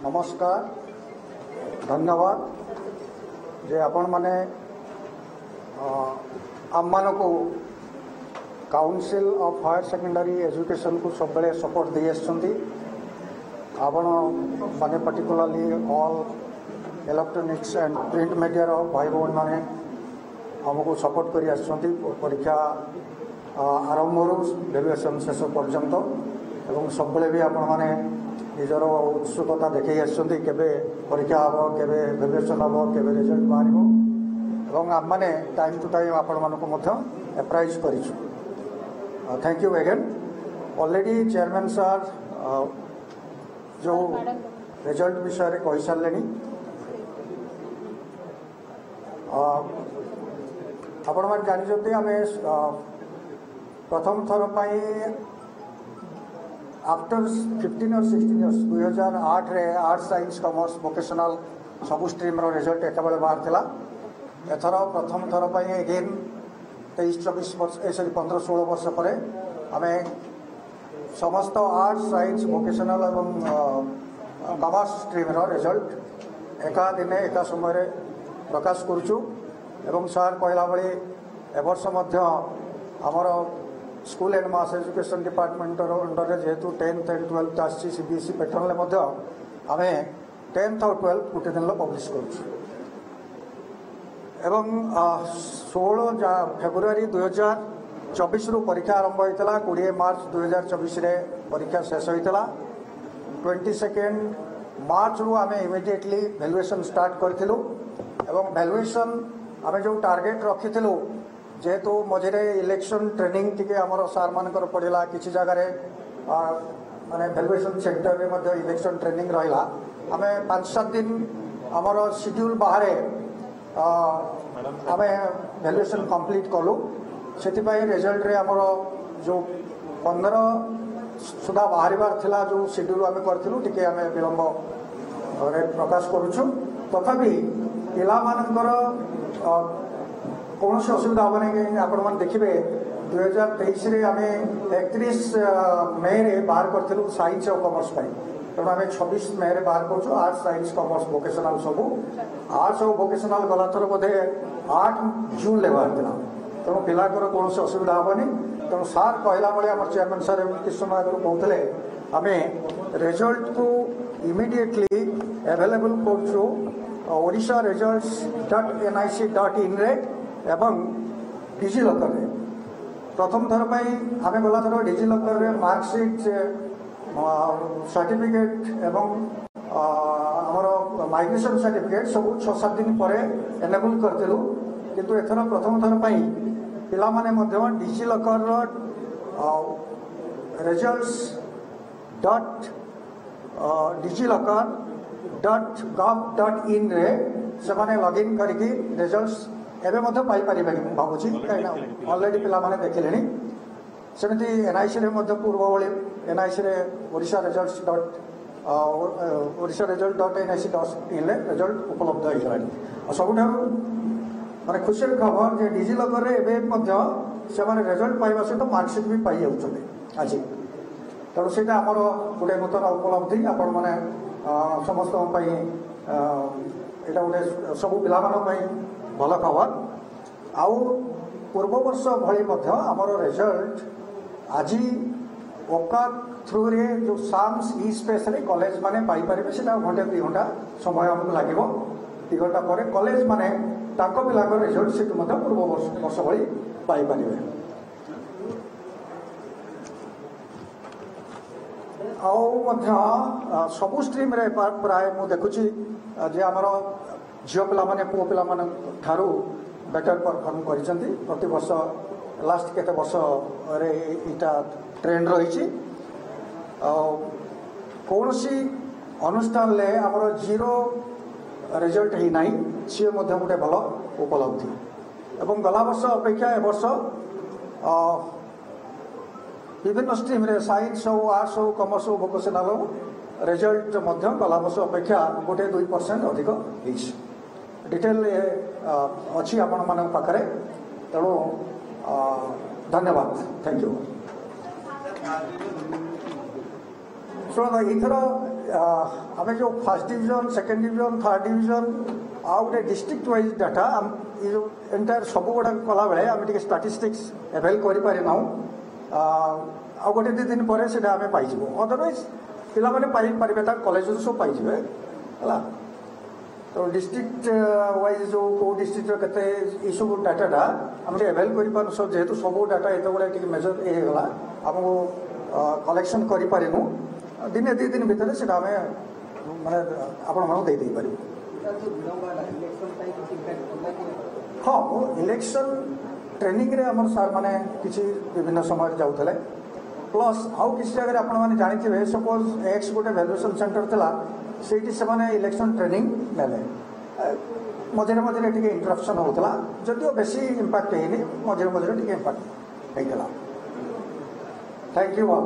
नमस्कार धन्यवाद जे आपण माने आम मान को council of higher secondary education को सब बेले सपोर्ट दे आछंती आपण माने particularly all electronics and print media रो भाई बहन माने हमको सपोर्ट करी आछंती परीक्षा आरंभ ग्रेजुएशन शेष पर्यंत एवं सब बेले भी आपण माने निजर उत्सुकता देखी आछंती केबे परीक्षा हम केबे ग्रेजुएशन हम केबे रिजल्ट बाहरिबो एवं आम मैंने टाइम टू टाइम आपण मानक एप्राइज करूँ। Thank you again. Already chairman sir जो रिजल्ट विषय कही सारे आपण मैंने जानते आम प्रथम थर आफ्टर 15 और 16 इयर्स 2008 रे आर्ट्स साइंस कॉमर्स वोकेशनल सबू स्ट्रीम रो रिजल्ट एक बेले बाहर थिला। एथर प्रथम थर पर एगेन 23-24 वर्ष सॉरी 15-16 वर्ष पर आम समस्त आर्ट्स साइंस वोकेशनल एवं कॉमर्स स्ट्रीम रो रिजल्ट एका दिन एका समय प्रकाश करुचु एवं सर कहला भाई एवर्ष आमर school and mass education department under जेहेतु 10th एंड 12th आसी सीबीएसई पैटर्न आम 10th और 12th गोटे दिन पब्लिश करुचु एवं 16 फेब्रुआरी 2024 रु परीक्षा आरंभ होता 20 मार्च 2024 रे परीक्षा शेष होता 22 मार्च रु आम इमिडिएटली वैल्यूएशन स्टार्ट करूँ एवं वैल्यूएशन आम जो टार्गेट रखी जेहेतु मझे इलेक्शन ट्रेनिंग टी आमर सार मानकर पड़ा किसी जगह माने वैल्यूएशन सेंटर में इलेक्शन ट्रेनिंग रहा आम 5-7 दिन आमर शेड्यूल बाहर आम वैल्यूएशन कंप्लीट कलु से रिजल्ट रे आमर जो 15 सुधा बाहर थिला जो शेड्यूल आम करूँ टी आम विलंब प्रकाश करुचु तथापि पिला मानकर कौन असुविधा हेनी आपण मैंने देखिए 2023 आम 31 मे रे बाहर करूँ साइंस और कॉमर्स तेणु आम 26 मे रे बाहर करूँ आर्ट्स साइंस कॉमर्स वोकेशनल सबू आर्ट्स और वोकेशनल गला थर बोधे 8 जून ले बाहर था तेणु पिलाकर कौन असुविधा हेनी तेणु सार कहला भाई आम चेयरमैन सर किस समय आगे कहते आम रिजल्ट को इमिडिएटली अवेलेबल करूँ ओडिशा results.nic.in रे एवं डिजिलकर रे प्रथम थर आम गला थर डिजिलकर रे मार्कशीट सर्टिफिकेट एवं आमर माइग्रेशन सर्टिफिकेट सब 6-7 दिन पर एनेबल करूँ किंतु एथर प्रथम थर पिला माने मध्य डिजिलकर results.digiloccer.gov.in रे से लॉगिन करके रिजल्ट्स एवं पाई पारे भावुची कहीं ऑलरेडी पिला माने देखिले सेमती एनआईसी रे पूर्व भाई एनआईसी रे ओडिशा results.nic.in रिजल्ट उपलब्ध हो सबुठ माने खुशी खबर जे डिजिलकर रे से रिजल्ट पाइबा सहित मार्कशीट भी पाई जाउछते आज तेणु से आमर गोटे नूतन उपलब्धि आपण मैंने समस्त यहाँ गोटे सबू पिला भल खबर आउ पूर्व वर्ष भली आमर रिजल्ट आज ओका थ्रू रे जो साम्स ई स्पेस रे कॉलेज माने पाई पारे से 1-2 घंटा समय हमको लगे 2 घंटा पर कॉलेज माने ताको पिलाकर रिजल्ट सीट पूर्व वर्ष भली पाई पारे आउ सबू स्ट्रीम रे प्राय मु देखुची जे आमर झील पिला माने पुओ पिला माने ठारू बेटर परफॉर्म करिसेंती प्रति वर्ष लास्ट केते वर्ष रे इटा ट्रेंड रही कौन सी अनुष्ठान ले आमर जीरो रिजल्ट ही नहीं सी गोटे भल उपलब्धि एवं गला वर्ष अपेक्षा ए वर्ष विभिन्न स्ट्रीम रे साइंस हो आर्ट्स हो कॉमर्स हो वोकेशनल हो रिजल्ट गला वर्ष अपेक्षा 1-2% अधिक होइछ डिटेल अच्छी आपण मान पाखे तेणु धन्यवाद थैंक यू शुण इथर आम जो first division second division third division आउ गोटे डिस्ट्रिक्ट वाइज डाटा ये जो एंटायर सब गुड़ा कला बेले आम स्टाटिस्टिक्स एवेल करना आ गोटे 2 दिन पर से आम पाइबू अदरवाइज पिला मैंने पारे कॉलेज सब पाइबे है तो डिस्ट्रिक्ट वाइज जो कौ डिस्ट्रिक्ट के सब डाटा आम एवेल कर जेहेतु सब डाटा ये गुड़ा मेजर येगला आमको कलेक्शन करूँ दिने 2 दिन भितर से माने आपण दे पार हाँ इलेक्शन ट्रेनिंग रे हमर सार माने किसी विभिन्न समय जाऊले प्लस आउ किसी जगह आपण माने जानिथिबे सपोज एक्स गोटे वैल्यूएशन सेंटर थला सेठी से माने इलेक्शन ट्रेनिंग नेले मझे मझे टिके इंटरप्शन होतला जदियो बेसी इंपैक्ट हेनी मझे मझे टिके इंपैक्ट हेतला थैंक यू ऑल